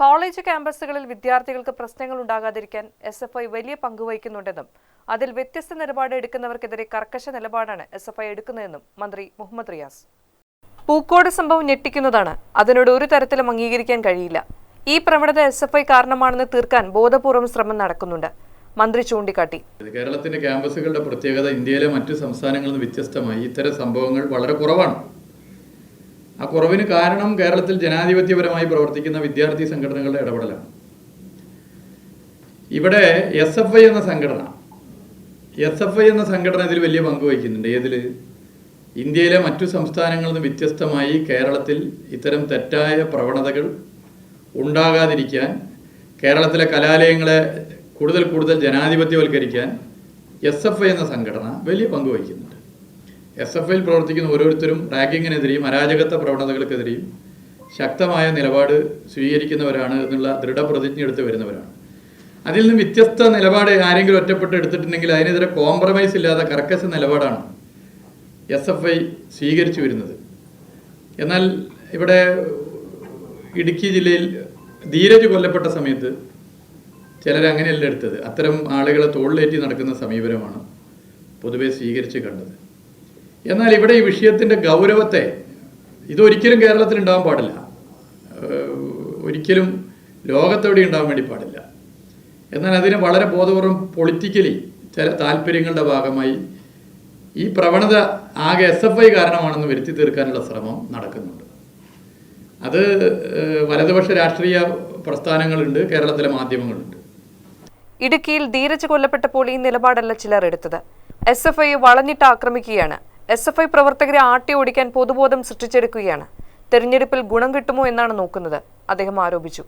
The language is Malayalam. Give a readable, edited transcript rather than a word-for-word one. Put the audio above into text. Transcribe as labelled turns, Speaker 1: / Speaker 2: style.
Speaker 1: കോളേജ് ക്യാമ്പസുകളിൽ വിദ്യാർത്ഥികൾക്ക് പ്രശ്നങ്ങൾ ഉണ്ടാകാതിരിക്കാൻ എസ്എഫ്ഐ വലിയ പങ്കുവഹിക്കുന്നുണ്ടെന്നും അതിൽ വ്യത്യസ്ത നിലപാട് എടുക്കുന്നവർക്കെതിരെ കർക്കശ നിലപാടാണ് എസ്എഫ്ഐ എടുക്കുന്നതെന്നും മന്ത്രി മുഹമ്മദ് റിയാസ്. പൂക്കോട് സംഭവം ഞെട്ടിക്കുന്നതാണ്. അതിനോട് ഒരു തരത്തിലും അംഗീകരിക്കാൻ കഴിയില്ല. ഈ പ്രവണത എസ്എഫ്ഐ കാരണമാണെന്ന് തീർക്കാൻ ബോധപൂർവം ശ്രമം നടക്കുന്നുണ്ട്. മന്ത്രി ചൂണ്ടിക്കാട്ടി.
Speaker 2: കേരളത്തിന്റെ ക്യാമ്പസുകളുടെ പ്രത്യേകത ഇന്ത്യയിലെ മറ്റു സംസ്ഥാനങ്ങളിൽ നിന്ന് വ്യത്യസ്തമായി ഇത്തരം സംഭവങ്ങൾ വളരെ കുറവാണ്. ആ കുറവിന് കാരണം കേരളത്തിൽ ജനാധിപത്യപരമായി പ്രവർത്തിക്കുന്ന വിദ്യാർത്ഥി സംഘടനകളുടെ ഇടപെടലാണ്. ഇവിടെ എസ് എഫ് ഐ എന്ന സംഘടന ഇതിൽ വലിയ പങ്ക് വഹിക്കുന്നുണ്ട്. ഏതിൽ? ഇന്ത്യയിലെ മറ്റു സംസ്ഥാനങ്ങളിൽ നിന്ന് വ്യത്യസ്തമായി കേരളത്തിൽ ഇത്തരം തെറ്റായ പ്രവണതകൾ ഉണ്ടാകാതിരിക്കാൻ, കേരളത്തിലെ കലാലയങ്ങളെ കൂടുതൽ ജനാധിപത്യവൽക്കരിക്കാൻ എസ് എഫ് ഐ എന്ന സംഘടന വലിയ പങ്ക് വഹിക്കുന്നുണ്ട്. എസ് എഫ് ഐയിൽ പ്രവർത്തിക്കുന്ന ഓരോരുത്തരും റാഗിങ്ങിനെതിരെയും അരാജകത്വ പ്രവണതകൾക്കെതിരെയും ശക്തമായ നിലപാട് സ്വീകരിക്കുന്നവരാണ് എന്നുള്ള ദൃഢപ്രതിജ്ഞ എടുത്ത് വരുന്നവരാണ്. അതിൽ നിന്ന് വ്യത്യസ്ത നിലപാട് ആരെങ്കിലും ഒറ്റപ്പെട്ട് എടുത്തിട്ടുണ്ടെങ്കിൽ അതിനെതിരെ കോംപ്രമൈസ് ഇല്ലാതെ കർക്കശ നിലപാടാണ് എസ് എഫ് ഐ സ്വീകരിച്ചു വരുന്നത്. എന്നാൽ ഇവിടെ ഇടുക്കി ജില്ലയിൽ ധീരജ് കൊല്ലപ്പെട്ട സമയത്ത് ചിലരങ്ങനെയല്ല എടുത്തത്. അത്തരം ആളുകളെ തോളിലേറ്റി നടക്കുന്ന സമീപനമാണ് പൊതുവെ സ്വീകരിച്ച് കണ്ടത്. എന്നാൽ ഇവിടെ ഈ വിഷയത്തിൻ്റെ ഗൗരവത്തെ ഇതൊരിക്കലും കേരളത്തിൽ ഉണ്ടാകാൻ പാടില്ല, ഒരിക്കലും ലോകത്തെവിടെ ഉണ്ടാകാൻ വേണ്ടി പാടില്ല. എന്നാൽ അതിനെ വളരെ ബോധപൂർവം പൊളിറ്റിക്കലി ചില താല്പര്യങ്ങളുടെ ഭാഗമായി ഈ പ്രവണത ആകെ എസ് എഫ് ഐ കാരണമാണെന്ന് വരുത്തി തീർക്കാനുള്ള ശ്രമം നടക്കുന്നുണ്ട്. അത് വലതുപക്ഷ രാഷ്ട്രീയ പ്രസ്ഥാനങ്ങളുണ്ട്, കേരളത്തിലെ മാധ്യമങ്ങളുണ്ട്.
Speaker 1: ഇടുക്കിയിൽ ധീരജ് കൊല്ലപ്പെട്ടപ്പോൾ ഈ നിലപാടല്ല ചിലർ എടുത്തത്. എസ് എഫ് ഐ വളഞ്ഞിട്ട് ആക്രമിക്കുകയാണ്. എസ് എഫ് ഐ പ്രവർത്തകരെ ആട്ടി ഓടിക്കാൻ പൊതുബോധം സൃഷ്ടിച്ചെടുക്കുകയാണ്. തെരഞ്ഞെടുപ്പിൽ ഗുണം കിട്ടുമോ എന്നാണ് നോക്കുന്നത്, അദ്ദേഹം ആരോപിച്ചു.